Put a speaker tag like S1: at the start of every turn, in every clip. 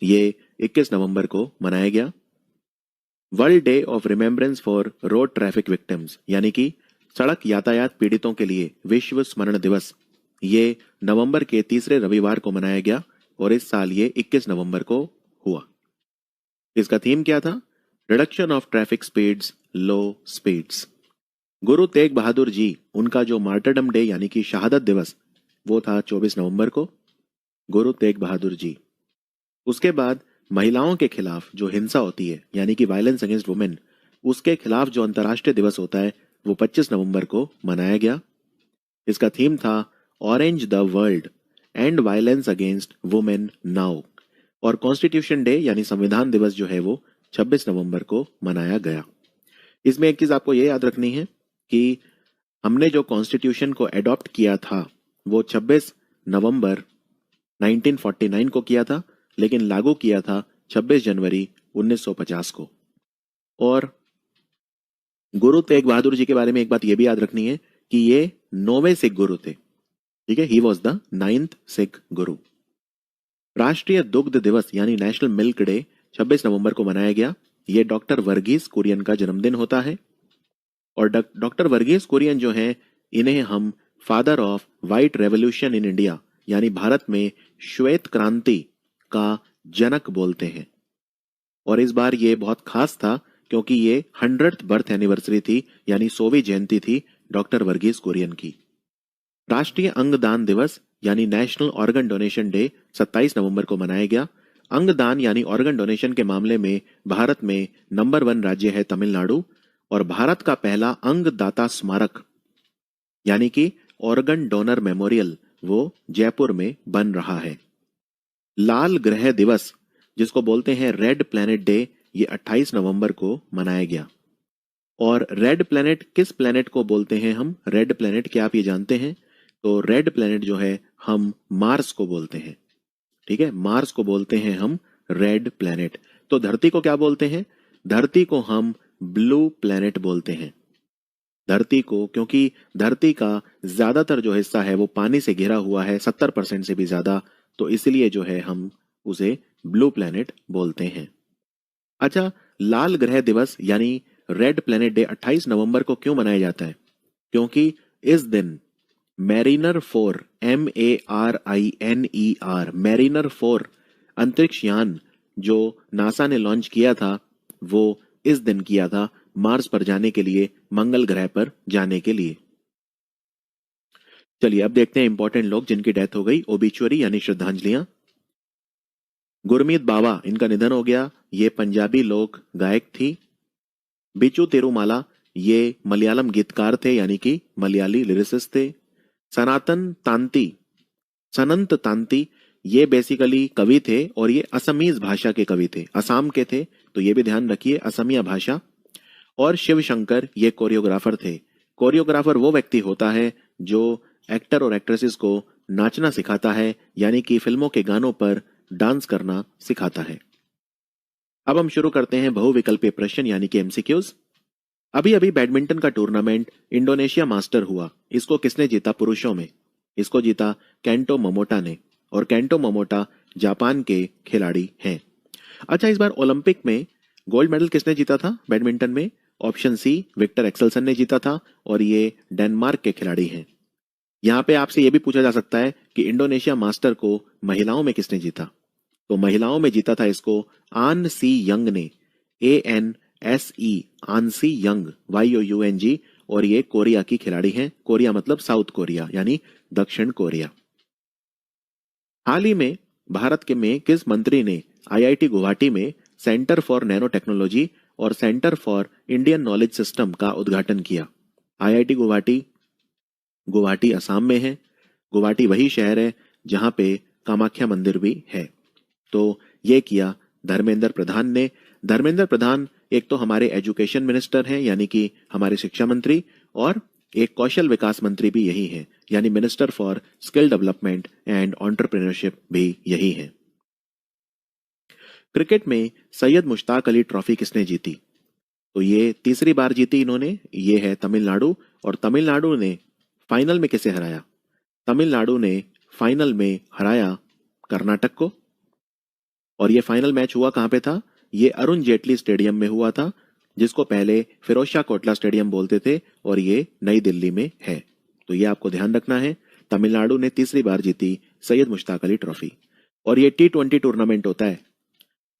S1: ये 21 नवंबर को मनाया गया। World day of remembrance for road traffic victims यानी कि सड़क यातायात पीड़ितों के लिए विश्व स्मरण दिवस, ये नवंबर के तीसरे रविवार को मनाया गया और इस साल ये 21 नवंबर को हुआ। इसका थीम क्या था? Reduction of traffic speeds, low speeds. Guru Tegh Bahadur ji, उनका जो मार्टरडम डे यानी कि शहादत दिवस, वो था 24 नवंबर को। गुरु तेग बहादुर जी। उसके बाद महिलाओं के खिलाफ जो हिंसा होती है यानी कि वायलेंस अगेंस्ट वुमेन, उसके खिलाफ जो अंतर्राष्ट्रीय दिवस होता है वो 25 नवंबर को मनाया गया। इसका थीम था orange the world and violence against women now. और कॉन्स्टिट्यूशन डे यानी संविधान दिवस जो है वो 26 नवंबर को मनाया गया। इसमें एक चीज आपको ये याद रखनी है कि हमने जो कॉन्स्टिट्यूशन को एडॉप्ट किया था वो 26 नवंबर 1949 को किया था, लेकिन लागू किया था 26 जनवरी 1950 को। और गुरु तेग बहादुर जी के बारे में एक बात यह भी याद रखनी है कि ये 9वें सिख गुरु थे। ठीक है, he was the 9th Sikh गुरु। राष्ट्रीय दुग्ध दिवस यानी नेशनल मिल्क डे 26 नवंबर को मनाया गया। ये डॉक्टर वर्गीस कुरियन का जन्मदिन होता है। और डॉक्टर वर्गीस कुरियन जो हैं, इन्हें हम father of white revolution in India यानी भारत में श्वेत क्रांति का जनक बोलते हैं। और इस बार ये बहुत खास था क्योंकि ये 100th बर्थ एनिवर्सरी थी यानी 100वीं जयंती थी डॉक्टर वर्गीस कुरियन की। राष्ट्रीय अंगदान दिवस यानी नेशनल ऑर्गन डोनेशन डे 27 नवंबर को मनाया गया। अंगदान यानी ऑर्गन डोनेशन के मामले में भारत में नंबर 1 राज्य है तमिलनाडु। और भारत का पहला अंगदाता स्मारक यानी कि ऑर्गन डोनर मेमोरियल वो जयपुर में बन रहा है। लाल ग्रह दिवस जिसको बोलते हैं रेड प्लैनेट डे, ये 28 नवंबर को मनाया गया। और रेड प्लैनेट किस प्लैनेट को बोलते हैं हम? रेड प्लैनेट क्या आप ये जानते हैं? तो रेड प्लैनेट जो है हम मार्स को बोलते हैं। ठीक है, मार्स को बोलते हैं हम रेड प्लैनेट। तो धरती को क्या बोलते हैं? धरती को हम ब्लू प्लैनेट बोलते हैं। धरती को, क्योंकि धरती का ज्यादातर जो हिस्सा है वो पानी से घिरा हुआ है, 70% से भी ज्यादा, तो इसलिए जो है हम उसे ब्लू प्लैनेट बोलते हैं। अच्छा, लाल ग्रह दिवस यानी रेड प्लैनेट डे 28 नवंबर को क्यों मनाया जाता है? क्योंकि इस दिन मैरिनर 4 MARINER मैरिनर 4 अंतरिक्ष यान जो नासा ने लॉन्च किया था वो इस दिन किया था मार्स पर जाने के लिए, मंगल ग्रह पर जाने के लिए। चलिए अब देखते हैं इंपॉर्टेंट लोग जिनकी डेथ हो गई, ओबिचुअरी यानी श्रद्धांजलियां। गुरमीत बावा, इनका निधन हो गया। ये पंजाबी लोक गायक थी। बिचू तिरुमाला, ये मलयालम गीतकार थे यानी कि मलयाली लिरिसिस्ट थे। सनातन तांती, सनंत तांती, ये बेसिकली कवि थे और ये असमीज भाषा के कवि थे, असम के थे, तो ये भी ध्यान रखिए, असमिया भाषा। और शिव शंकर, ये कोरियोग्राफर थे। कोरियोग्राफर वो व्यक्ति होता है जो एक्टर और एक्ट्रेसेस को नाचना सिखाता है यानी कि फिल्मों के गानों पर डांस करना सिखाता है। अब हम शुरू करते हैं बहुविकल्पीय प्रश्न यानी कि एमसीक्यूज। अभी अभी बैडमिंटन का टूर्नामेंट इंडोनेशिया मास्टर हुआ, इसको किसने जीता पुरुषों में? इसको जीता केंटो मोमोटा ने। और केंटो मोमोटा जापान के खिलाड़ी हैं। अच्छा, इस बार ओलंपिक में गोल्ड मेडल किसने जीता था बैडमिंटन में? ऑप्शन सी, विक्टर एक्सेल्सन ने जीता था और ये डेनमार्क के खिलाड़ी हैं। यहां पे आपसे यह भी पूछा जा सकता है कि इंडोनेशिया मास्टर को महिलाओं में किसने जीता? तो महिलाओं में जीता था इसको आन सी यंग ने, ANSE, आनसी यंग, YOUNG। और ये कोरिया की खिलाड़ी हैं। कोरिया मतलब साउथ कोरिया यानी दक्षिण कोरिया। हाल ही में भारत के में किस मंत्री ने IIT गुवाहाटी में सेंटर फॉर नैनो टेक्नोलॉजी और centre for Indian knowledge system का उद्घाटन किया? IIT गुवाहाटी, गुवाहाटी असम में है। गुवाहाटी वही शहर है जहां पे कामाख्या मंदिर भी है। तो ये किया धर्मेंद्र प्रधान ने। धर्मेंद्र प्रधान एक तो हमारे एजुकेशन मिनिस्टर हैं यानी कि हमारे शिक्षा मंत्री, और एक कौशल विकास मंत्री भी यही हैं यानी minister for skill development and entrepreneurship भी यही हैं। क्रिकेट में सैयद मुश्ताक अली ट्रॉफी किसने जीती? तो ये तीसरी बार जीती इन्होंने। ये है तमिलनाडु। और तमिलनाडु ने फाइनल में किसे हराया? तमिलनाडु ने फाइनल में हराया कर्नाटक को। और ये फाइनल मैच हुआ कहां पे था? ये अरुण जेटली स्टेडियम में हुआ था, जिसको पहले फिरोजशाह कोटला स्टेडियम बोलते थे, और ये नई दिल्ली में है। तो ये आपको ध्यान रखना है। तमिलनाडु ने तीसरी बार जीती सैयद मुश्ताक अली ट्रॉफी, और ये T20 टूर्नामेंट होता है,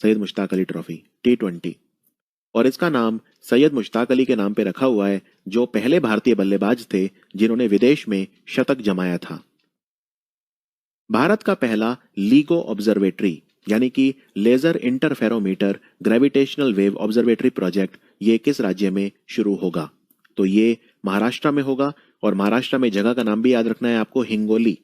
S1: सैयद मुश्ताक अली ट्रॉफी T20, और इसका नाम सैयद मुश्ताक अली के नाम पे रखा हुआ है, जो पहले भारतीय बल्लेबाज थे जिन्होंने विदेश में शतक जमाया था। भारत का पहला लीगो ऑब्जर्वेटरी यानी कि laser interferometer gravitational wave observatory project ये किस राज्य में शुरू होगा? तो ये महाराष्ट्र में होगा, और महाराष्ट्र में जगह का नाम भी याद रखना है आपको, हिंगोली।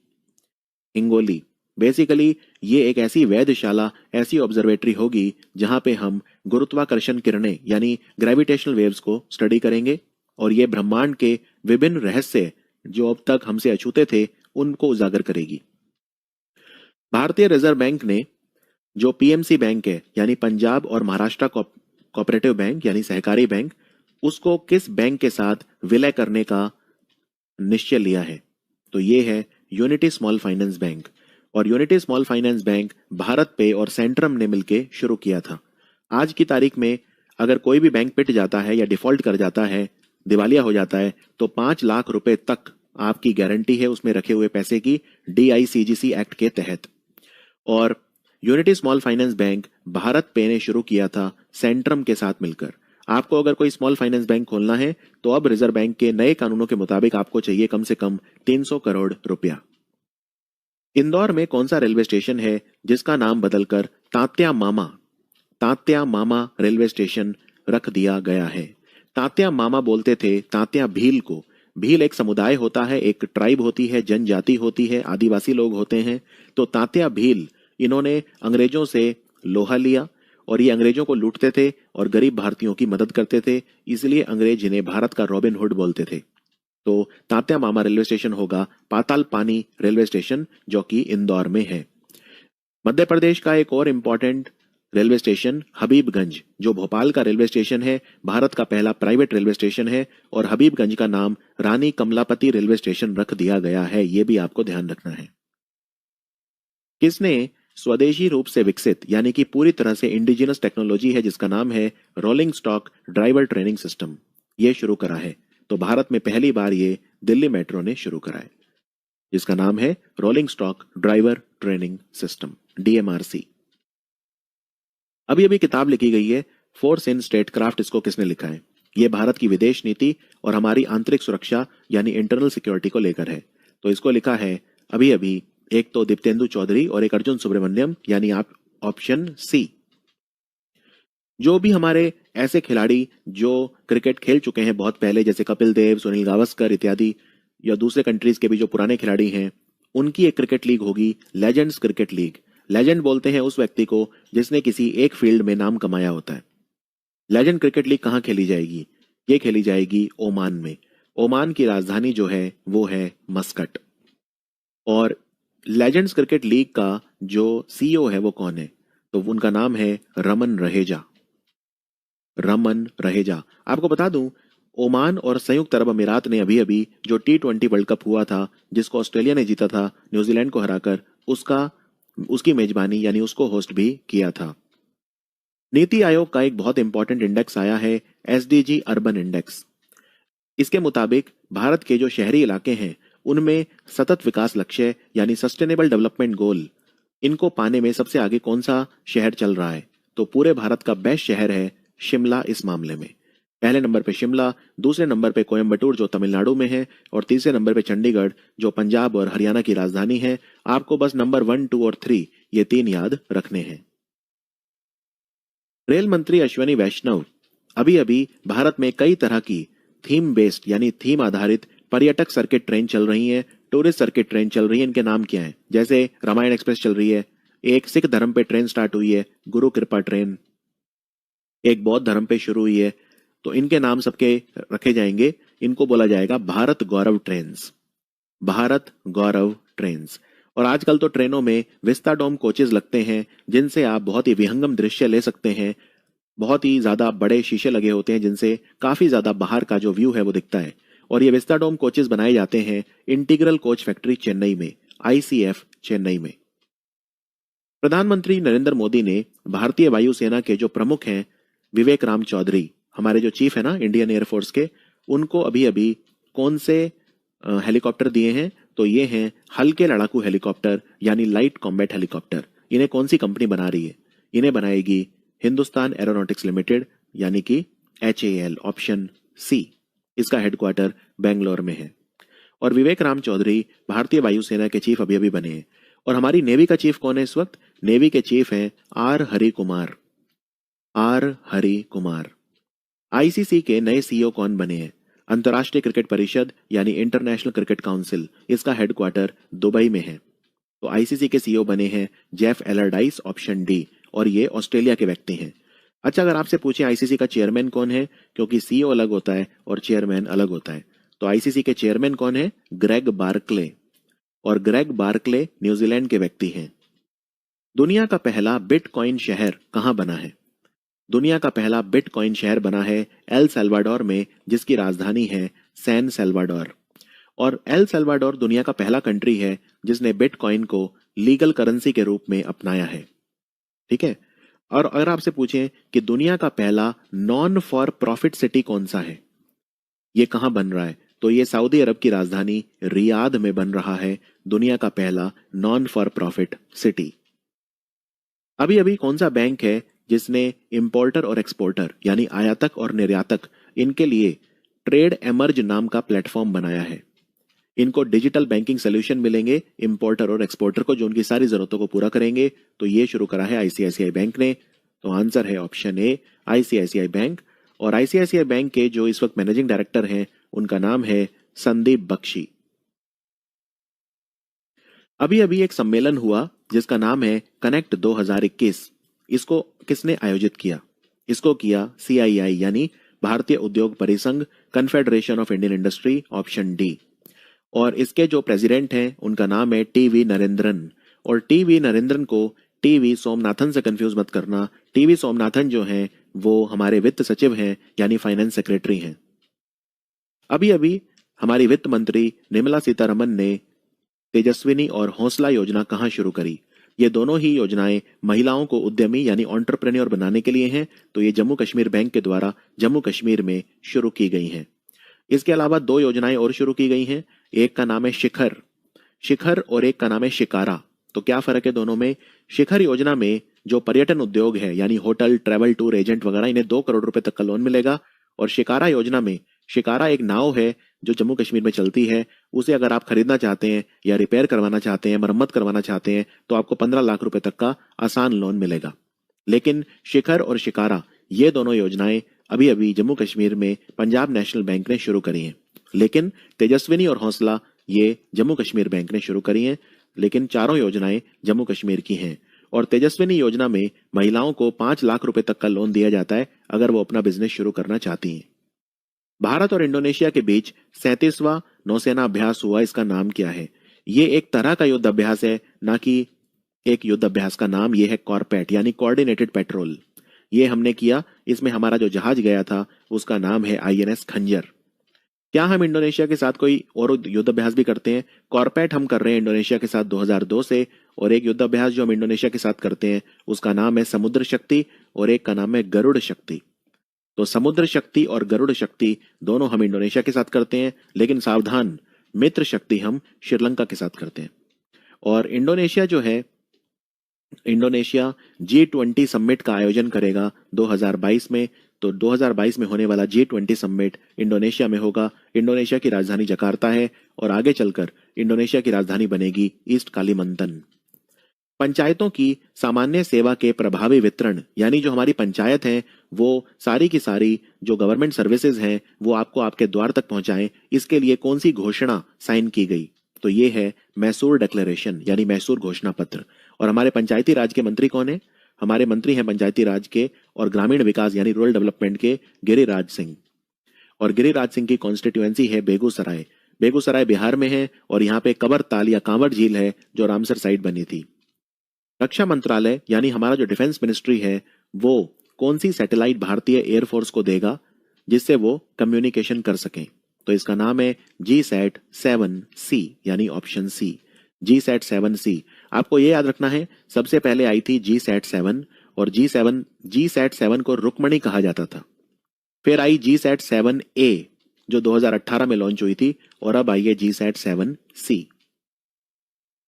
S1: हिंगोली बेसिकली ये एक ऐसी वेधशाला, ऐसी ऑब्जर्वेटरी होगी जहां पे हम गुरुत्वाकर्षण किरणें यानी ग्रेविटेशनल वेव्स को स्टडी करेंगे, और ये ब्रह्मांड के विभिन्न रहस्य जो अब तक हमसे अछूते थे उनको उजागर करेगी। भारतीय रिजर्व बैंक ने जो पीएमसी बैंक है यानी पंजाब और महाराष्ट्र कोऑपरेटिव बैंक यानी सहकारी बैंक, उसको किस बैंक के साथ विलय करने का निश्चय लिया है? तो ये है यूनिटी स्मॉल फाइनेंस बैंक, और unity small finance bank Bharat पे और सेंट्रम ने मिलकर शुरू किया था। आज की तारीख में अगर कोई भी बैंक पिट जाता है या डिफॉल्ट कर जाता है, दिवालिया हो जाता है, तो 5 लाख रुपए तक आपकी गारंटी है उसमें रखे हुए पैसे की, DICGC एक्ट के तहत। और unity small finance bank Bharat पे ने शुरू किया था सेंट्रम के साथ मिलकर। आपको अगर कोई स्मॉल फाइनेंस बैंक खोलना है तो अब रिजर्व बैंक के नए कानूनों के मुताबिक आपको चाहिए कम से कम 300 करोड़ रुपया। इंदौर में कौन सा रेलवे स्टेशन है जिसका नाम बदलकर तात्या मामा रेलवे स्टेशन रख दिया गया है? तात्या मामा बोलते थे तात्या भील को। भील एक समुदाय होता है, एक ट्राइब होती है, जनजाति होती है, आदिवासी लोग होते हैं। तो तात्या भील इन्होंने अंग्रेजों से लोहा लिया, और ये अंग्रेजों को लूटते थे और गरीब भारतीयों की मदद करते थे, इसलिए अंग्रेज इन्हें भारत का रॉबिन हुड बोलते थे। तो तात्या मामा रेलवे स्टेशन होगा पाताल पानी रेलवे स्टेशन, जो कि इंदौर में है। मध्य प्रदेश का एक और इंपॉर्टेंट रेलवे स्टेशन हबीबगंज, जो भोपाल का रेलवे स्टेशन है, भारत का पहला प्राइवेट रेलवे स्टेशन है, और हबीबगंज का नाम रानी कमलापति रेलवे स्टेशन रख दिया गया है, ये भी आपको ध्यान रखना है। किसने स्वदेशी रूप से विकसित यानी कि पूरी तरह से इंडिजिनस टेक्नोलॉजी है जिसका नाम है rolling stock driver training system, ये शुरू करा है? तो भारत में पहली बार ये दिल्ली मेट्रो ने शुरू करा है, जिसका नाम है rolling stock driver training system, DMRC। अभी किताब लिखी गई है फोर्स इन स्टेटक्राफ्ट, इसको किसने लिखा है? ये भारत की विदेश नीति और हमारी आंतरिक सुरक्षा यानी इंटरनल सिक्योरिटी को लेकर है। तो इसको लिखा है अभी एक तो दीप्तेंदु चौधरी और एक अर्जुन सुब्रमण्यम, यानी आप ऑप्शन सी। जो भी हमारे ऐसे खिलाड़ी जो क्रिकेट खेल चुके हैं बहुत पहले, जैसे कपिल देव, सुनील गावस्कर इत्यादि, या दूसरे कंट्रीज के भी जो पुराने खिलाड़ी हैं, उनकी एक क्रिकेट लीग होगी लेजेंड्स क्रिकेट लीग। लेजेंड बोलते हैं उस व्यक्ति को जिसने किसी एक फील्ड में नाम कमाया होता है। लेजेंड क्रिकेट लीग कहाँ खेली जाएगी? ये खेली जाएगी ओमान में। ओमान की राजधानी जो है वो है मस्कट। और लेजेंड्स क्रिकेट लीग का जो CEO है वो कौन है? तो उनका नाम है रमन रहेजा। रमन रहेजा। आपको बता दूं, ओमान और संयुक्त अरब अमीरात ने अभी जो T20 वर्ल्ड कप हुआ था, जिसको ऑस्ट्रेलिया ने जीता था न्यूजीलैंड को हराकर, उसकी मेजबानी यानी उसको होस्ट भी किया था। नीति आयोग का एक बहुत इंपॉर्टेंट इंडेक्स आया है SDG अर्बन इंडेक्स। इसके मुताबिक भारत के जो शहरी इलाके हैं उनमें सतत विकास लक्ष्य यानी सस्टेनेबल डेवलपमेंट गोल, इनको पाने में सबसे आगे कौन सा शहर चल रहा है? तो पूरे भारत का बेस्ट शहर है शिमला इस मामले में। पहले नंबर पे शिमला, दूसरे नंबर पे कोयम्बटूर जो तमिलनाडु में है, और तीसरे नंबर पे चंडीगढ़ जो पंजाब और हरियाणा की राजधानी है। आपको बस नंबर 1, 2 और 3 ये 3 याद रखने हैं। रेल मंत्री अश्विनी वैष्णव अभी भारत में कई तरह की थीम बेस्ड यानी थीम आधारित पर्यटक सर्किट ट्रेन चल रही है, टूरिस्ट सर्किट ट्रेन चल रही है। इनके नाम क्या है? जैसे रामायण एक्सप्रेस चल रही है, एक सिख धर्म पे ट्रेन स्टार्ट हुई है गुरु कृपा ट्रेन, एक बौद्ध धर्म पे शुरू हुई है। तो इनके नाम सबके रखे जाएंगे, इनको बोला जाएगा भारत गौरव ट्रेन्स, भारत गौरव ट्रेन्स। और आजकल तो ट्रेनों में विस्टाडोम कोचेज लगते हैं जिनसे आप बहुत ही विहंगम दृश्य ले सकते हैं। बहुत ही ज्यादा बड़े शीशे लगे होते हैं जिनसे काफी ज्यादा बाहर का जो व्यू है वो दिखता है। और ये विस्टाडोम कोचेज बनाए जाते हैं इंटीग्रल कोच फैक्ट्री चेन्नई में, ICF चेन्नई में। प्रधानमंत्री नरेंद्र मोदी ने भारतीय वायुसेना के जो प्रमुख हैं विवेक राम चौधरी, हमारे जो चीफ है ना इंडियन एयरफोर्स के, उनको अभी अभी कौन से हेलीकॉप्टर दिए हैं? तो ये हैं हल्के लड़ाकू हेलीकॉप्टर यानी लाइट कॉम्बैट हेलीकॉप्टर। इन्हें कौन सी कंपनी बना रही है? इन्हें बनाएगी हिंदुस्तान एरोनॉटिक्स लिमिटेड यानी कि HAL, ऑप्शन सी। इसका हेडक्वार्टर बेंगलोर में है। और विवेक राम चौधरी भारतीय वायुसेना के चीफ अभी अभी बने हैं। और हमारी नेवी का चीफ कौन है इस वक्त? नेवी के चीफ हैं R Hari Kumar. R Hari Kumar. ICC के नए CEO कौन बने हैं? अंतर्राष्ट्रीय क्रिकेट परिषद यानी इंटरनेशनल क्रिकेट काउंसिल, इसका हेडक्वार्टर दुबई में है। तो ICC के CEO बने हैं जेफ एलरडाइस, ऑप्शन डी। और ये ऑस्ट्रेलिया के व्यक्ति हैं। अच्छा, अगर आपसे पूछे ICC का चेयरमैन कौन है, क्योंकि CEO अलग होता है और चेयरमैन अलग होता है, तो ICC के चेयरमैन कौन है? Greg Barclay. और ग्रेग बार्कले न्यूजीलैंड के व्यक्ति हैं। दुनिया का पहला बिटकॉइन शहर कहां बना है? दुनिया का पहला बिटकॉइन शहर बना है एल सल्वाडोर में, जिसकी राजधानी है सैन सल्वाडोर। और एल सल्वाडोर दुनिया का पहला कंट्री है जिसने बिटकॉइन को लीगल करेंसी के रूप में अपनाया है। ठीक है। और अगर आपसे पूछें कि दुनिया का पहला नॉन फॉर प्रॉफिट सिटी कौन सा है, ये कहां बन रहा है, तो ये सऊदी अरब की राजधानी रियाद में बन रहा है दुनिया का पहला नॉन फॉर प्रॉफिट सिटी। अभी अभी कौन सा बैंक है जिसने इंपोर्टर और एक्सपोर्टर यानी आयातक और निर्यातक, इनके लिए ट्रेड एमर्ज नाम का प्लेटफॉर्म बनाया है? इनको डिजिटल बैंकिंग सोल्यूशन मिलेंगे इंपोर्टर और एक्सपोर्टर को, जो उनकी सारी जरूरतों को पूरा करेंगे। तो ये शुरू करा है ICICI बैंक ने। तो आंसर है ऑप्शन ए, ICICI बैंक। और ICICI बैंक के जो इस वक्त मैनेजिंग डायरेक्टर हैं, उनका नाम है संदीप बख्शी। अभी अभी एक सम्मेलन हुआ जिसका नाम है कनेक्ट 2021। इसको किसने आयोजित किया? इसको किया CII यानी भारतीय उद्योग परिसंघ, confederation of Indian industry, option D. और इसके जो प्रेसिडेंट हैं उनका नाम है TV नरेंद्रन। और TV नरेंद्रन को TV सोमनाथन से कंफ्यूज मत करना। TV सोमनाथन जो हैं वो हमारे वित्त सचिव हैं यानी फाइनेंस सेक्रेटरी हैं। अभी अभी हमारी वित्त मंत्री निर्मला सीतारमन ने तेजस्विनी और हौसला योजना कहां शुरू करी? ये दोनों ही योजनाएं महिलाओं को उद्यमी यानी एंटरप्रेन्योर बनाने के लिए हैं। तो ये जम्मू कश्मीर बैंक के द्वारा जम्मू कश्मीर में शुरू की गई हैं। इसके अलावा दो योजनाएं और शुरू की गई हैं। एक का नाम है शिखर, शिखर, और एक का नाम है शिकारा। तो क्या फर्क है दोनों में? शिखर योजना में जो पर्यटन उद्योग है यानी होटल, ट्रैवल, टूर एजेंट वगैरह, इन्हें 2 करोड़ रुपए तक का लोन मिलेगा। और शिकारा योजना में, शिकारा एक नाव है जो जम्मू कश्मीर में चलती है। उसे अगर आप खरीदना चाहते हैं या रिपेयर करवाना चाहते हैं, मरम्मत करवाना चाहते हैं, तो आपको 15 लाख रुपए तक का आसान लोन मिलेगा। लेकिन शिखर और शिकारा ये दोनों योजनाएं अभी अभी जम्मू कश्मीर में पंजाब नेशनल बैंक ने शुरू करी हैं। लेकिन तेजस्विनी और हौसला ये जम्मू कश्मीर बैंक ने शुरू करी हैं। लेकिन चारों योजनाएं जम्मू कश्मीर की हैं। और तेजस्विनी योजना में महिलाओं को 5 लाख रुपए तक का लोन दिया जाता है अगर वो अपना बिजनेस शुरू करना चाहती हैं। भारत और इंडोनेशिया के बीच 37वां नौसेना अभ्यास हुआ। इसका नाम क्या है? ये एक तरह का युद्ध अभ्यास है, ना कि एक युद्ध अभ्यास का नाम ये है कॉरपेट यानी कोऑर्डिनेटेड पेट्रोल। ये हमने किया। इसमें हमारा जो जहाज गया था उसका नाम है INS खंजर। क्या हम इंडोनेशिया के साथ कोई और युद्ध अभ्यास भी करते हैं? कॉरपेट हम कर रहे हैं इंडोनेशिया के साथ 2002 से। और एक युद्ध अभ्यास जो हम इंडोनेशिया के साथ करते हैं उसका नाम है समुद्र शक्ति, और एक का नाम है गरुड़ शक्ति। तो समुद्र शक्ति और गरुड़ शक्ति दोनों हम इंडोनेशिया के साथ करते हैं। लेकिन सावधान, मित्र शक्ति हम श्रीलंका के साथ करते हैं। और इंडोनेशिया जो है, इंडोनेशिया G20 समिट का आयोजन करेगा 2022 में। तो 2022 में होने वाला G20 समिट इंडोनेशिया में होगा। इंडोनेशिया की राजधानी जकार्ता है और आगे चलकर इंडोनेशिया की राजधानी बनेगी ईस्ट कालीमंतन। पंचायतों की सामान्य सेवा के प्रभावी वितरण यानी जो हमारी पंचायत है वो सारी की सारी जो गवर्नमेंट सर्विसेज हैं वो आपको आपके द्वार तक पहुंचाएं, इसके लिए कौन सी घोषणा साइन की गई? तो ये है मैसूर डिक्लेरेशन यानी मैसूर घोषणा पत्र। और हमारे पंचायती राज के मंत्री कौन है? हमारे मंत्री हैं पंचायती राज के और ग्रामीण विकास यानी रूरल डेवलपमेंट के गिरिराज सिंह। और गिरिराज सिंह की कॉन्स्टिट्यूएंसी है बेगूसराय। बेगूसराय बिहार में है और यहाँ पे कबरताल या कांवर झील है जो रामसर साइड बनी थी। रक्षा मंत्रालय यानी हमारा जो डिफेंस मिनिस्ट्री है वो कौन सी सैटेलाइट भारतीय एयरफोर्स को देगा जिससे वो कम्युनिकेशन कर सकें? तो इसका नाम है GSAT-7C यानी ऑप्शन सी, GSAT-7C। आपको ये याद रखना है, सबसे पहले आई थी GSAT-7 और GSAT-7 को रुक्मणी कहा जाता था। फिर आई GSAT-7A जो 2018 में लॉन्च हुई थी, और अब आई है GSAT-7C।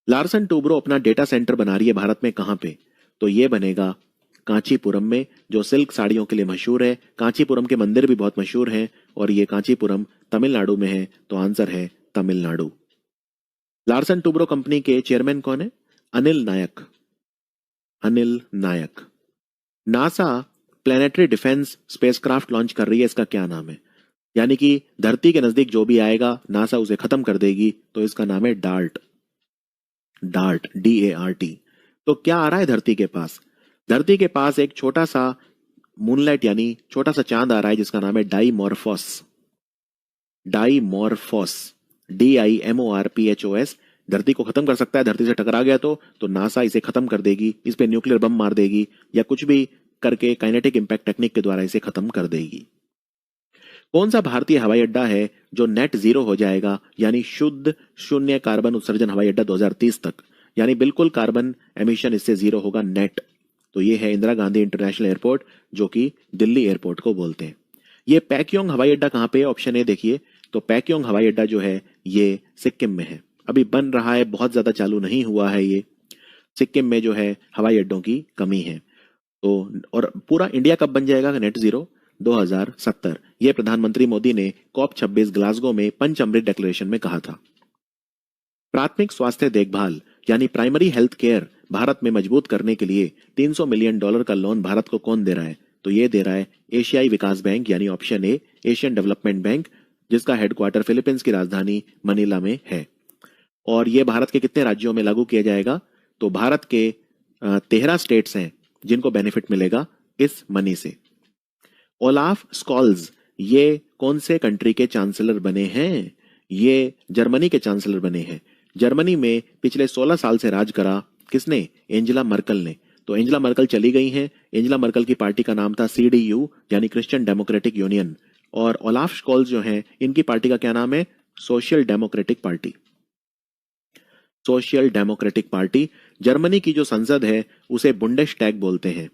S1: लार्सन टूब्रो अपना डेटा सेंटर बना रही है भारत में, कहां पे? तो ये बनेगा कांचीपुरम में, जो सिल्क साड़ियों के लिए मशहूर है। कांचीपुरम के मंदिर भी बहुत मशहूर हैं, और ये कांचीपुरम तमिलनाडु में है, तो आंसर है तमिलनाडु। लार्सन टूब्रो कंपनी के चेयरमैन कौन है? Anil Naik. Anil Naik. NASA planetary defence spacecraft launch कर रही है, इसका क्या नाम है? यानी कि धरती के नजदीक जो भी आएगा नासा उसे खत्म कर देगी, तो इसका नाम है डार्ट। Dart, DART। तो क्या आ रहा है धरती के पास? धरती के पास एक छोटा सा मूनलाइट यानी छोटा सा चांद आ रहा है, जिसका नाम है डाइमॉर्फोस। डाइमॉर्फोस, DIMORPHOS। धरती को खत्म कर सकता है, धरती से टकरा गया तो नासा इसे खत्म कर देगी, इस पे न्यूक्लियर बम मार देगी, या कुछ भी करके काइनेटिक इंपैक्ट टेक्निक के द्वारा इसे खत्म कर देगी। कौन सा भारतीय हवाई अड्डा है जो नेट जीरो हो जाएगा, यानी शुद्ध शून्य कार्बन उत्सर्जन हवाई अड्डा 2030 तक, यानी बिल्कुल कार्बन एमिशन इससे जीरो होगा नेट? तो ये है इंदिरा गांधी इंटरनेशनल एयरपोर्ट, जो कि दिल्ली एयरपोर्ट को बोलते हैं। ये पैक्योंग हवाई अड्डा कहां पे है? ऑप्शन ए देखिए, तो पैक्योंग हवाई अड्डा जो है ये सिक्किम में है, अभी बन रहा है, बहुत ज्यादा चालू नहीं हुआ है ये। सिक्किम में जो है हवाई अड्डों की कमी है। तो और पूरा इंडिया कब बन जाएगा नेट जीरो? 2070। ये प्रधानमंत्री मोदी ने COP26 ग्लासगो में पंचअमृत डिक्लेरेशन में कहा था। प्राथमिक स्वास्थ्य देखभाल यानी प्राइमरी हेल्थ केयर भारत में मजबूत करने के लिए $300 मिलियन का लोन भारत को कौन दे रहा है? तो ये दे रहा है एशियाई विकास बैंक, यानी option A Asian development bank, जिसका हेडक्वार्टर फिलीपींस की राजधानी मनीला में है। और ये भारत के कितने राज्यों में लागू किया जाएगा? तो भारत के 13 स्टेट्स हैं जिनको बेनिफिट मिलेगा इस मनी से। ओलाफ स्कॉल्ज ये कौन से कंट्री के चांसलर बने हैं? ये जर्मनी के चांसलर बने हैं। जर्मनी में पिछले 16 साल से राज करा किसने? एंजेला मर्कल ने। तो एंजेला मर्कल चली गई हैं। एंजेला मर्कल की पार्टी का नाम था CDU यानी क्रिश्चियन डेमोक्रेटिक यूनियन, और ओलाफ स्कॉल्ज जो हैं इनकी पार्टी का क्या नाम है? Social democratic party. Social democratic party. Germany की जो संसद है उसे बुंडेस्टैग बोलते हैं।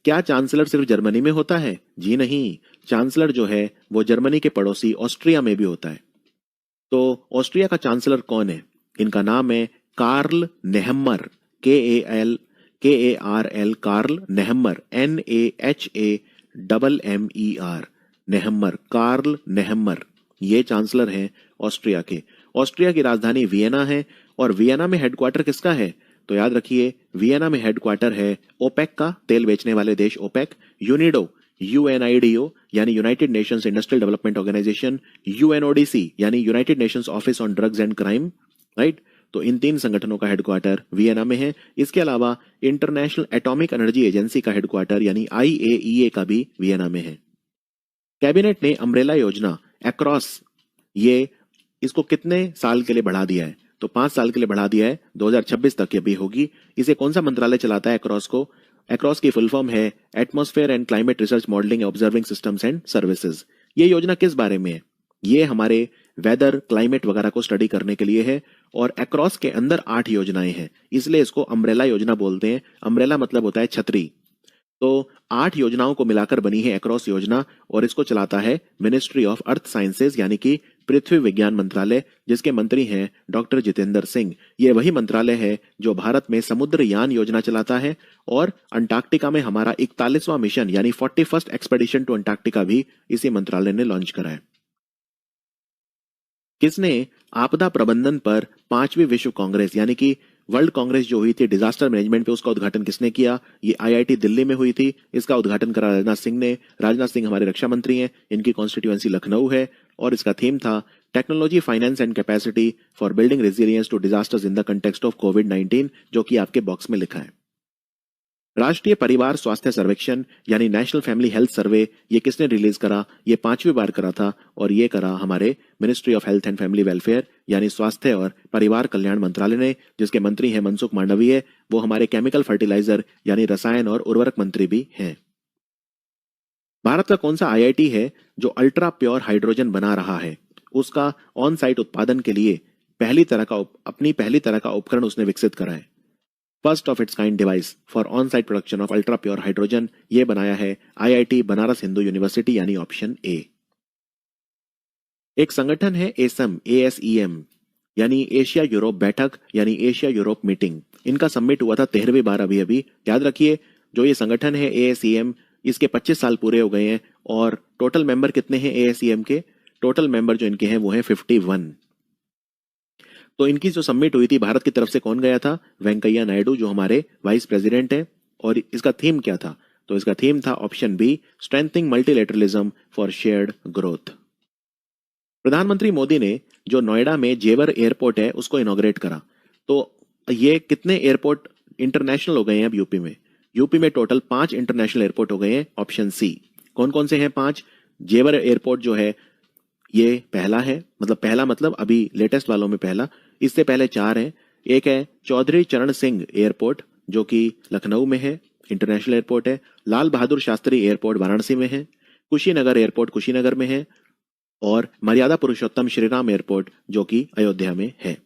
S1: क्या चांसलर सिर्फ जर्मनी में होता है? जी नहीं, चांसलर जो है वो जर्मनी के पड़ोसी ऑस्ट्रिया में भी होता है। तो ऑस्ट्रिया का चांसलर कौन है? इनका नाम है Karl Nehammer, KARL, Karl Nehammer, NAHAMMER, Nehammer, Karl Nehammer. ये चांसलर हैं ऑस्ट्रिया के। ऑस्ट्रिया की राजधानी वियना है, और वियना में हेडक्वार्टर किसका है? तो याद रखिए, वियना में हेडक्वार्टर है ओपेक का, तेल बेचने वाले देश ओपेक, यूनिडो UNIDO यानी United Nations Industrial Development Organization, UNODC यानी United Nations Office on Drugs and Crime, right? तो इन 3 संगठनों का हेडक्वार्टर वियना में है। इसके अलावा इंटरनेशनल एटॉमिक एनर्जी एजेंसी का हेडक्वार्टर यानी IAEA का भी वियना में है। कैबिनेट ने अम्ब्रेला योजना अक्रॉस ये इसको कितने साल के लिए बढ़ा दिया है? तो 5 साल के लिए बढ़ा दिया है, 2026 तक ये भी होगी। इसे कौन सा मंत्रालय चलाता है अक्रॉस को? अक्रॉस की फुल फॉर्म है atmosphere and climate research modelling observing systems and services. ये योजना किस बारे में है? ये हमारे वेदर क्लाइमेट वगैरह को स्टडी करने के लिए है, और अक्रॉस के अंदर 8 योजनाएं हैं, इसलिए इसको अम्ब्रेला योजना बोलते हैं। अम्ब्रेला मतलब होता है छतरी। तो 8 योजनाओं को मिलाकर बनी है अक्रॉस योजना, और इसको चलाता है मिनिस्ट्री ऑफ अर्थ साइंसेज यानी कि पृथ्वी विज्ञान मंत्रालय, जिसके मंत्री हैं डॉक्टर जितेंद्र सिंह। ये वही मंत्रालय है जो भारत में समुद्रयान योजना चलाता है, और अंटार्कटिका में हमारा 41वां मिशन यानी 41st एक्सपेडिशन टू अंटार्कटिका भी इसी मंत्रालय ने लॉन्च करा है। किसने आपदा प्रबंधन पर 5वीं विश्व कांग्रेस यानी कि वर्ल्ड कांग्रेस जो हुई थी डिजास्टर मैनेजमेंट पे, उसका उद्घाटन किसने किया? ये IIT दिल्ली में हुई थी। इसका उद्घाटन करा राजनाथ सिंह ने। राजनाथ सिंह हमारे रक्षा मंत्री हैं, इनकी कॉन्स्टिट्यूएंसी लखनऊ है, और इसका थीम था technology, finance and capacity for building resilience to disasters in the context of कोविड-19, जो कि आपके बॉक्स में लिखा है। राष्ट्रीय परिवार स्वास्थ्य सर्वेक्षण यानी नेशनल फैमिली हेल्थ सर्वे ये किसने रिलीज करा? ये 5वीं बार करा था, और ये करा हमारे ministry of health and family welfare यानी स्वास्थ्य और परिवार कल्याण मंत्रालय ने, जिसके मंत्री हैं मनसुख मांडविया। वो हमारे केमिकल फर्टिलाइजर यानी रसायन और उर्वरक मंत्री भी हैं। भारत का कौन सा IIT है जो अल्ट्रा प्योर हाइड्रोजन बना रहा है? उसका ऑन साइट उत्पादन के लिए अपनी पहली तरह का उपकरण उसने विकसित करा है। First of its kind device for on site production of ultra pure hydrogen, ये बनाया है आईआईटी बनारस हिंदू यूनिवर्सिटी यानी ऑप्शन ए। एक संगठन है एसएम, एएसईएम, यानी एशिया यूरोप बैठक यानी एशिया यूरोप मीटिंग। इनका समिट हुआ था 13वीं बार अभी अभी। याद रखिए जो ये संगठन है एएसईएम, इसके 25 साल पूरे हो गए हैं और टोटल मेंबर कितने हैं एएसईएम के? टोटल मेंबर जो इनके हैं वो है 51। तो इनकी जो समिट हुई थी भारत की तरफ से कौन गया था? वेंकैया नायडू जो हमारे वाइस प्रेसिडेंट हैं। और इसका थीम क्या था? तो इसका थीम था option B, strengthening multilateralism for shared growth. प्रधानमंत्री मोदी ने जो नोएडा में जेवर एयरपोर्ट है उसको इनॉग्रेट करा। तो ये कितने एयरपोर्ट इंटरनेशनल हो गए हैं अब यूपी में? यूपी में टोटल 5 इंटरनेशनल एयरपोर्ट हो गए हैं, ऑप्शन सी। कौन कौन से हैं 5? जेवर एयरपोर्ट जो है ये पहला है, मतलब पहला मतलब अभी लेटेस्ट वालों में पहला। इससे पहले 4 हैं। एक है चौधरी चरण सिंह एयरपोर्ट जो कि लखनऊ में है, इंटरनेशनल एयरपोर्ट है। लाल बहादुर शास्त्री एयरपोर्ट वाराणसी में है। कुशीनगर एयरपोर्ट कुशीनगर में है। और मर्यादा पुरुषोत्तम श्रीराम एयरपोर्ट जो कि अयोध्या में है।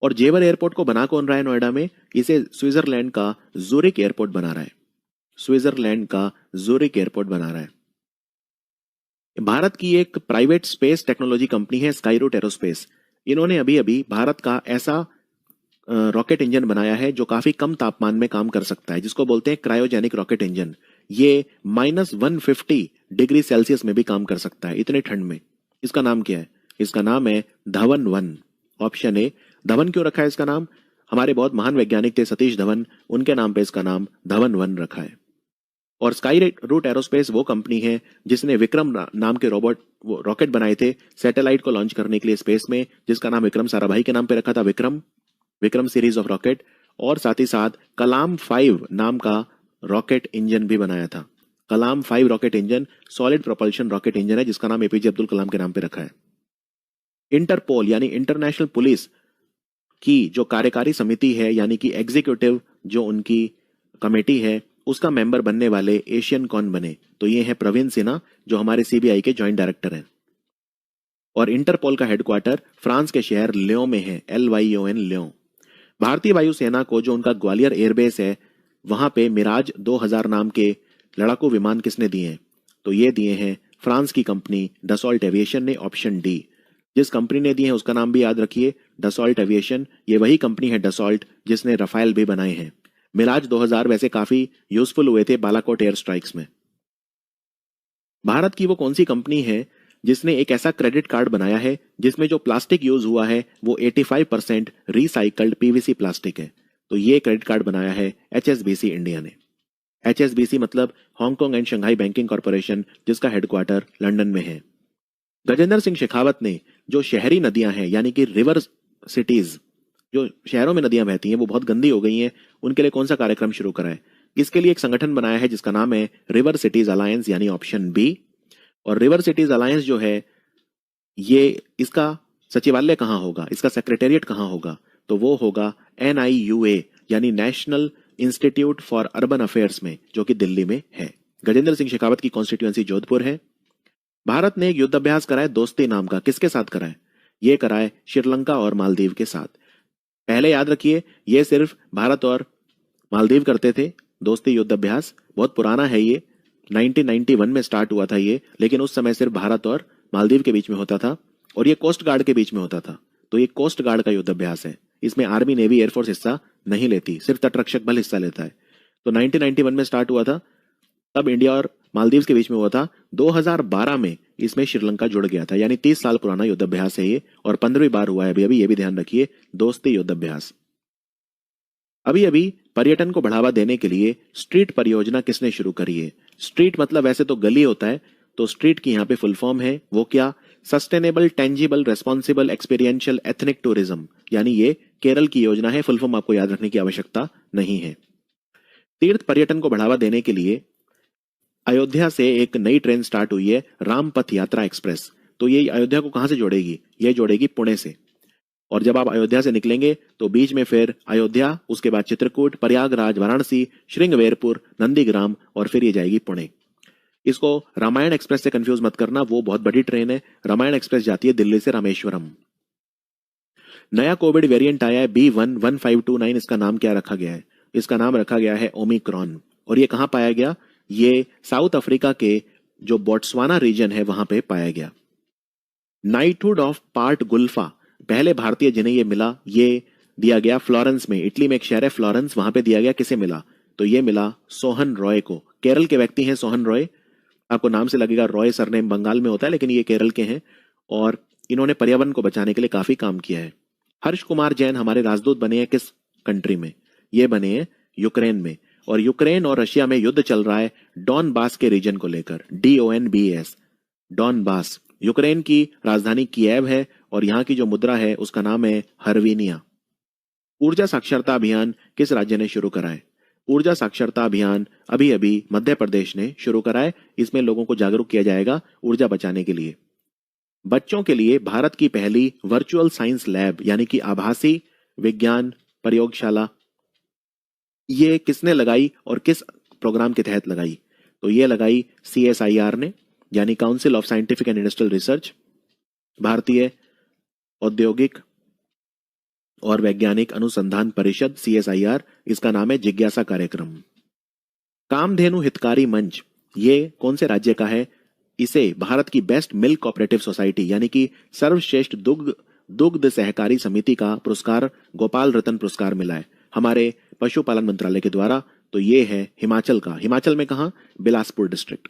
S1: और जेवर एयरपोर्ट को बना कौन रहा है नोएडा में? इसे स्विट्जरलैंड का जूरिक एयरपोर्ट बना रहा है। स्विट्जरलैंड का जूरिक एयरपोर्ट बना रहा है। भारत की एक प्राइवेट स्पेस टेक्नोलॉजी कंपनी है स्काईरूट एरोस्पेस। इन्होंने अभी अभी भारत का ऐसा रॉकेट इंजन बनाया है जो काफी कम तापमान में काम कर सकता है, जिसको बोलते हैं क्रायोजेनिक रॉकेट इंजन। ये -150 डिग्री सेल्सियस में भी काम कर सकता है, इतने ठंड में। इसका नाम क्या है? इसका नाम है धवन 1, ऑप्शन ए। धवन क्यों रखा है इसका नाम? हमारे बहुत महान वैज्ञानिक थे सतीश धवन, उनके नाम पे इसका नाम धवन 1 रखा है। और स्काई रूट एरोस्पेस वो कंपनी है जिसने विक्रम नाम के रॉकेट बनाए थे सैटेलाइट को लॉन्च करने के लिए स्पेस में, जिसका नाम विक्रम साराभाई के नाम पे रखा था, विक्रम सीरीज ऑफ रॉकेट। और साथ ही साथ कलाम 5 नाम का रॉकेट इंजन भी बनाया था। कलाम 5 rocket engine solid propulsion rocket engine है जिसका नाम एपीजे अब्दुल कलाम के नाम पे रखा है। इंटरपोल यानी इंटरनेशनल पुलिस की जो कार्यकारी समिति है यानी कि एग्जीक्यूटिव जो उनकी कमेटी है उसका मेंबर बनने वाले एशियन कौन बने? तो ये है प्रवीण सिन्हा जो हमारे सीबीआई के जॉइंट डायरेक्टर हैं। और इंटरपोल का हेडक्वार्टर फ्रांस के शहर लियों में है, LYON लियों। भारतीय वायुसेना को जो उनका ग्वालियर एयरबेस है वहां पे मिराज 2000 नाम के लड़ाकू विमान किसने दिए हैं? तो ये दिए हैं फ्रांस की कंपनी डसॉल्ट एविएशन ने, ऑप्शन डी। जिस कंपनी ने दिए हैं उसका नाम भी याद रखिए, डसॉल्ट एविएशन। ये वही कंपनी है डसॉल्ट जिसने रफाइल भी बनाए हैं। मिराज 2000 वैसे काफी यूजफुल हुए थे बालाकोट एयर स्ट्राइक्स में। भारत की वो कौन सी कंपनी है जिसने एक ऐसा क्रेडिट कार्ड बनाया है जिसमें जो प्लास्टिक यूज हुआ है वो 85% रिसाइकल्ड पीवीसी प्लास्टिक है? तो ये क्रेडिट कार्ड बनाया है HSBC इंडिया ने। HSBC मतलब Hong Kong and Shanghai banking corporation, जिसका हेडक्वार्टर लंदन में है। गजेंद्र सिंह शेखावत ने जो शहरी नदियां हैं यानी कि रिवर सिटीज, जो शहरों में नदियां बहती हैं वो बहुत गंदी हो गई हैं, उनके लिए कौन सा कार्यक्रम शुरू करा है? इसके लिए एक संगठन बनाया है जिसका नाम है रिवर सिटीज अलायंस यानी ऑप्शन बी। और रिवर सिटीज अलायंस जो है ये इसका सचिवालय कहाँ होगा, इसका सेक्रेटेरिएट कहाँ होगा? तो वो होगा NIUA यानी national institute for urban affairs में, जो कि दिल्ली में है। गजेंद्र सिंह शेखावत की कॉन्स्टिट्यूएंसी जोधपुर है। भारत ने एक युद्धाभ्यास कराए दोस्ती नाम का, किसके साथ कराए? ये कराए श्रीलंका और मालदीव के साथ। पहले याद रखिए ये सिर्फ भारत और मालदीव करते थे दोस्ती युद्धाभ्यास, बहुत पुराना है ये, 1991 में स्टार्ट हुआ था ये, लेकिन उस समय सिर्फ भारत और मालदीव के बीच में होता था और ये कोस्ट गार्ड के बीच में होता था। तो ये कोस्ट गार्ड का युद्धाभ्यास है, इसमें आर्मी नेवी एयरफोर्स हिस्सा नहीं लेती, सिर्फ तटरक्षक बल हिस्सा लेता है। तो 1991 में स्टार्ट हुआ था, तब इंडिया और मालदीव के बीच में हुआ था। 2012 में इसमें श्रीलंका जुड़ गया था, यानी 30 साल पुराना युद्धाभ्यास है ये, और 15वीं बार हुआ है अभी अभी, ये भी ध्यान रखिए, दोस्ती युद्धाभ्यास। अभी अभी पर्यटन को बढ़ावा देने के लिए स्ट्रीट परियोजना किसने शुरू करी है? स्ट्रीट मतलब वैसे तो गली होता है, तो स्ट्रीट की यहाँ पे फुल फॉर्म है वो क्या? Sustainable tangible responsible experiential ethnic tourism, यानी ये केरल की योजना है। फुल फॉर्म आपको याद रखने की आवश्यकता नहीं है। तीर्थ पर्यटन को बढ़ावा देने के लिए अयोध्या से एक नई ट्रेन स्टार्ट हुई है, रामपथ यात्रा एक्सप्रेस। तो ये अयोध्या को कहां से जोड़ेगी? ये जोड़ेगी पुणे से। और जब आप अयोध्या से निकलेंगे तो बीच में फिर अयोध्या, उसके बाद चित्रकूट, प्रयागराज, वाराणसी, श्रृंगवेरपुर, नंदीग्राम और फिर ये जाएगी पुणे। इसको रामायण एक्सप्रेस से कंफ्यूज मत करना, वो बहुत बड़ी ट्रेन है। रामायण एक्सप्रेस जाती है दिल्ली से रामेश्वरम। नया कोविड वेरिएंट आया है B11529, इसका नाम क्या रखा गया है? इसका नाम रखा गया है ओमिक्रॉन। और ये कहां पाया गया? ये साउथ अफ्रीका के जो बोट्सवाना रीजन है वहां पे पाया गया। नाइटहुड ऑफ पार्ट गुल्फा, पहले भारतीय जिन्हें ये मिला, ये दिया गया फ्लोरेंस में, इटली में एक शहर है फ्लोरेंस, वहां पे दिया गया। किसे मिला? तो ये मिला सोहन रॉय को। केरल के व्यक्ति हैं सोहन रॉय, आपको नाम से लगेगा रॉय सरनेम बंगाल में होता है, लेकिन ये केरल के हैं और इन्होंने पर्यावरण को बचाने के लिए काफी काम किया है। हर्ष कुमार जैन हमारे राजदूत बने हैं किस कंट्री में? ये बने हैं यूक्रेन में। और यूक्रेन और रशिया में युद्ध चल रहा है डॉनबास के रीजन को लेकर, DONBAS, डॉनबास। यूक्रेन की राजधानी कीव है और यहाँ की जो मुद्रा है उसका नाम है हर्विनिया। ऊर्जा साक्षरता अभियान किस राज्य ने शुरू करा है? ऊर्जा साक्षरता अभियान अभी अभी मध्य प्रदेश ने शुरू करा है। इसमें लोगों को जागरूक किया जाएगा ऊर्जा बचाने के लिए। बच्चों के लिए भारत की पहली वर्चुअल साइंस लैब यानी कि आभासी विज्ञान प्रयोगशाला, ये किसने लगाई और किस प्रोग्राम के तहत लगाई? तो ये लगाई CSIR ने, यानी council of scientific and industrial research, भारतीय औद्योगिक और वैज्ञानिक अनुसंधान परिषद CSIR, इसका नाम है जिज्ञासा कार्यक्रम। कामधेनु हितकारी मंच, ये कौन से राज्य का है? इसे भारत की बेस्ट मिल्क कोऑपरेटिव सोसाइटी यानी कि सर्वश्रेष्ठ दुग्ध सहकारी समिति का पुरस्कार, गोपाल रत्न पुरस्कार मिला है हमारे पशुपालन मंत्रालय के द्वारा। तो ये है हिमाचल का। हिमाचल में कहा? बिलासपुर डिस्ट्रिक्ट।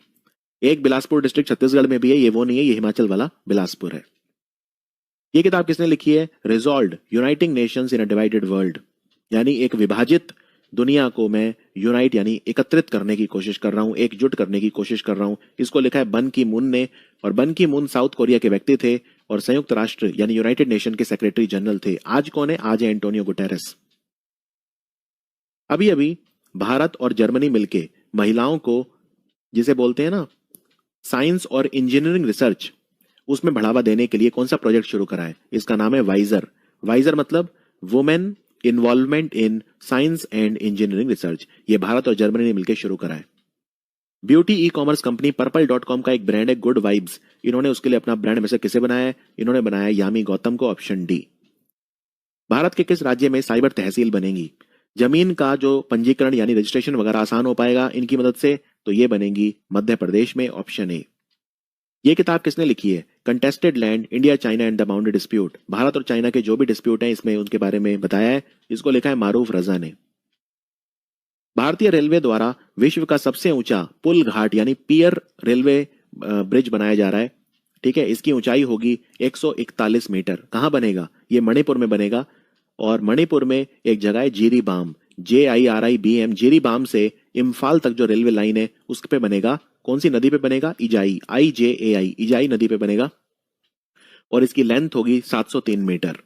S1: एक बिलासपुर डिस्ट्रिक्ट छत्तीसगढ़ में भी है, ये वो नहीं है, ये हिमाचल वाला बिलासपुर है। ये किताब किसने लिखी है? रिजॉल्व्ड, यूनाइटिंग नेशंस इन अ डिवाइडेड वर्ल्ड, यानी एक विभाजित दुनिया को मैं यूनाइट यानी एकत्रित करने की कोशिश कर रहा हूं, एकजुट करने की कोशिश कर रहा हूं। इसको लिखा है बन की मून ने, और बन की मून साउथ कोरिया के व्यक्ति थे और संयुक्त राष्ट्र यानी यूनाइटेड नेशन के सेक्रेटरी जनरल थे। आज कौन है? आज है एंटोनियो गुटेरेस। अभी अभी भारत और जर्मनी मिलके महिलाओं को, जिसे बोलते हैं ना साइंस और इंजीनियरिंग रिसर्च, उसमें बढ़ावा देने के लिए कौन सा प्रोजेक्ट शुरू करा है? इसका नाम है वाइजर। वाइजर मतलब women involvement in science and engineering research. ये भारत और जर्मनी ने मिलकर शुरू करा है। ब्यूटी ई-कॉमर्स कंपनी पर्पल.com का एक ब्रांड है गुड वाइब्स, इन्होंने उसके लिए अपना ब्रांड एम्बेसडर किसे बनाया है? इन्होंने बनाया यामी गौतम को, ऑप्शन डी। भारत के किस राज्य में साइबर तहसील बनेगी? जमीन का जो पंजीकरण यानी रजिस्ट्रेशन वगैरह आसान हो पाएगा इनकी मदद से, तो ये बनेगी मध्य प्रदेश में, ऑप्शन ए। ये किताब किसने लिखी है? Contested land, India China and the boundary dispute, Bharat और चाइना के जो भी डिस्प्यूट हैं इसमें उनके बारे में बताया है। इसको लिखा है मारूफ रजा ने। भारतीय रेलवे द्वारा विश्व का सबसे ऊंचा पुल घाट यानी पियर रेलवे ब्रिज बनाया जा रहा है। ठीक है, इसकी ऊंचाई होगी 141 मीटर। कहां बनेगा? ये मणिपुर में बनेगा। और मणिपुर में एक जगह है जीरीबाम, JIRIBM, जीरीबाम से इम्फाल तक जो रेलवे लाइन है उस पे बनेगा। कौन सी नदी पे बनेगा? इजाई, IJAI, इजाई नदी पे बनेगा और इसकी लेंथ होगी 703 metre.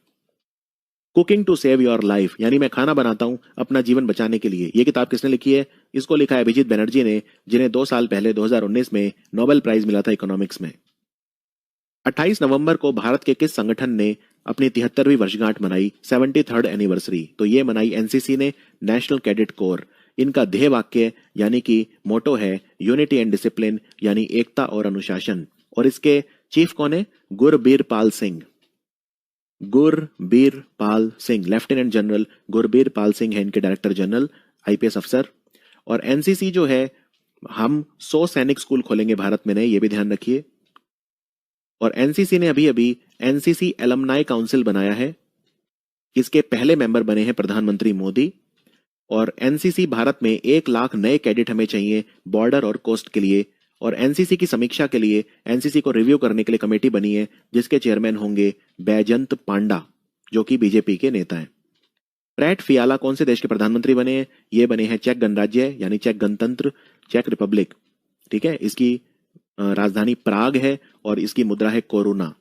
S1: Cooking to save your life, यानी मैं खाना बनाता हूं अपना जीवन बचाने के लिए, ये किताब किसने लिखी है? इसको लिखा है अभिजीत बनर्जी ने, जिन्हें 2 साल पहले 2019 में नोबेल प्राइज मिला था इकोनॉमिक्स में। 28 नवंबर को भारत के किस संगठन ने अपनी 73वीं वर्षगांठ मनाई, 73rd एनिवर्सरी? तो ये मनाई NCC ने, नेशनल कैडेट कोर। इनका ध्येय वाक्य यानी कि मोटो है यूनिटी एंड डिसिप्लिन, यानी एकता और अनुशासन। और इसके चीफ कौन है? गुरबीर पाल सिंह। गुरबीर पाल सिंह, लेफ्टिनेंट जनरल गुरबीर पाल सिंह है इनके डायरेक्टर जनरल, IPS अफसर। और NCC जो है, हम 100 सैनिक स्कूल खोलेंगे भारत में नए, ये भी ध्यान रखिए। और NCC ने अभी अभी NCC एलमनाई काउंसिल बनाया है, इसके पहले मेंबर बने हैं प्रधानमंत्री मोदी। और NCC भारत में 1 लाख नए कैडेट हमें चाहिए बॉर्डर और कोस्ट के लिए। और NCC की समीक्षा के लिए, NCC को रिव्यू करने के लिए कमेटी बनी है जिसके चेयरमैन होंगे बैजंत पांडा, जो कि बीजेपी के नेता हैं। प्रैट फियाला कौन से देश के प्रधानमंत्री बने हैं? ये बने हैं चेक गणराज्य यानी चेक गणतंत्र, चेक रिपब्लिक। ठीक है, इसकी राजधानी प्राग है और इसकी मुद्रा है कोरोना।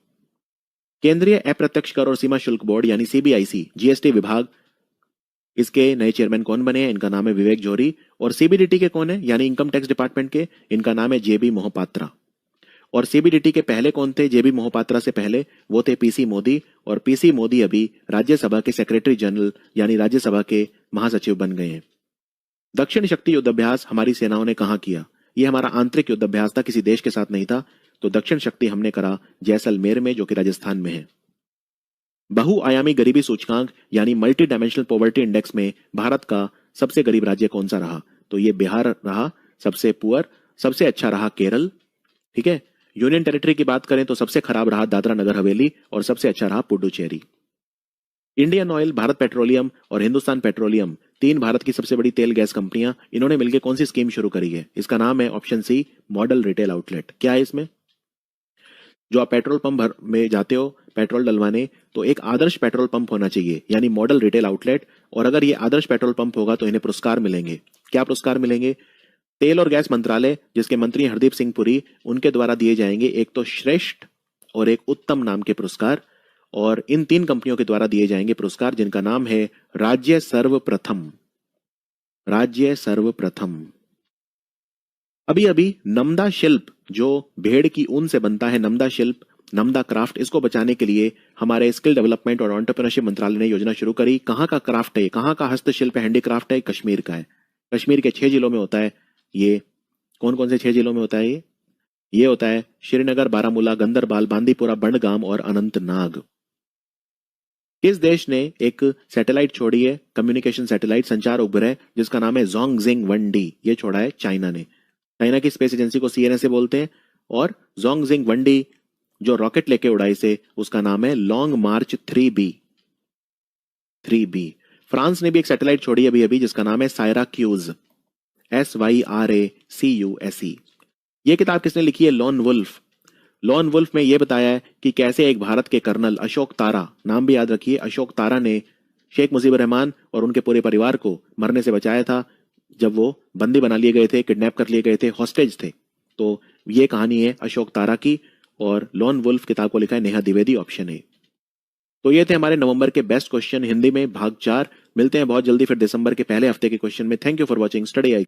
S1: केंद्रीय अप्रत्यक्ष कर और सीमा शुल्क बोर्ड यानी CBIC, GST विभाग, इसके नए चेयरमैन कौन बने हैं? इनका नाम है विवेक जौहरी। और CBDT के कौन है, यानी इनकम टैक्स डिपार्टमेंट के? इनका नाम है JB मोहपात्रा। और CBDT के पहले कौन थे? JB मोहपात्रा से पहले वो थे PC मोदी। और PC मोदी अभी राज्यसभा के सेक्रेटरी जनरल यानी राज्यसभा के महासचिव बन गए हैं। दक्षिण शक्ति युद्धाभ्यास हमारी सेनाओं ने कहां किया? ये हमारा आंतरिक युद्धाभ्यास था, किसी देश के साथ नहीं था। तो दक्षिण शक्ति हमने करा जैसलमेर में, जो कि राजस्थान में है। बहुआयामी गरीबी सूचकांक यानी मल्टी डायमेंशनल पॉवर्टी इंडेक्स में भारत का सबसे गरीब राज्य कौन सा रहा? तो ये बिहार रहा सबसे पुअर, सबसे अच्छा रहा केरल, ठीक है। यूनियन टेरिटरी की बात करें तो सबसे खराब रहा दादरा नगर हवेली और सबसे अच्छा रहा Puducherry. Indian oil, Bharat petroleum और हिंदुस्तान पेट्रोलियम, तीन भारत की सबसे बड़ी तेल गैस कंपनियां, इन्होंने मिलकर कौन सी स्कीम शुरू करी है? इसका नाम है option C model retail outlet. क्या है इसमें? जो आप पेट्रोल पंप में जाते हो पेट्रोल डलवाने, तो एक आदर्श पेट्रोल पंप होना चाहिए यानी मॉडल रिटेल आउटलेट, और अगर ये आदर्श पेट्रोल पंप होगा तो इन्हें पुरस्कार मिलेंगे। क्या पुरस्कार मिलेंगे? तेल और गैस मंत्रालय, जिसके मंत्री हरदीप सिंह पुरी, उनके द्वारा दिए जाएंगे एक तो श्रेष्ठ और एक उत्तम नाम के पुरस्कार, और इन तीन कंपनियों के द्वारा दिए जाएंगे पुरस्कार जिनका नाम है राज्य सर्वप्रथम। राज्य सर्वप्रथम। अभी अभी नमदा शिल्प, जो भेड़ की ऊन से बनता है, नमदा शिल्प, नमदा क्राफ्ट, इसको बचाने के लिए हमारे स्किल डेवलपमेंट और एंटरप्रेन्योरशिप मंत्रालय ने योजना शुरू करी। कहाँ का क्राफ्ट है? कहाँ का हस्तशिल्प है, हैंडीक्राफ्ट है? कश्मीर का है। कश्मीर के 6 जिलों में होता है ये। कौन कौन से 6 जिलों में होता है ये होता है श्रीनगर, बारामूला, गंदरबाल, बांदीपुरा, बड़गाम और अनंतनाग। किस देश ने एक सैटेलाइट छोड़ी है, कम्युनिकेशन सैटेलाइट, संचार उपग्रह, जिसका नाम है जोंगजिंग 1D? ये छोड़ा है चाइना ने। चाइना की स्पेस एजेंसी को CNSA बोलते हैं, और जोंगजिंग 1D जो रॉकेट लेके उड़ा इसे, उसका नाम है लॉन्ग मार्च 3B। फ्रांस ने भी एक सैटेलाइट छोड़ी अभी अभी जिसका नाम है सायराक्यूज, SYRACUSE। ये किताब किसने लिखी है? Lawn wolf. लॉन वुल्फ में यह बताया है कि कैसे एक भारत के कर्नल अशोक तारा, नाम भी याद रखिए, अशोक तारा ने शेख मुजीबुर रहमान और उनके पूरे परिवार को मरने से बचाया था जब वो बंदी बना लिए गए थे, किडनैप कर लिए गए थे, हॉस्टेज थे। तो ये कहानी है अशोक तारा की, और लॉन वुल्फ किताब को लिखा है नेहा द्विवेदी, ऑप्शन ए। तो ये थे हमारे नवंबर के बेस्ट क्वेश्चन हिंदी में भाग 4। मिलते हैं बहुत जल्दी फिर दिसंबर के पहले हफ्ते के क्वेश्चन में। Thank you for watching study I.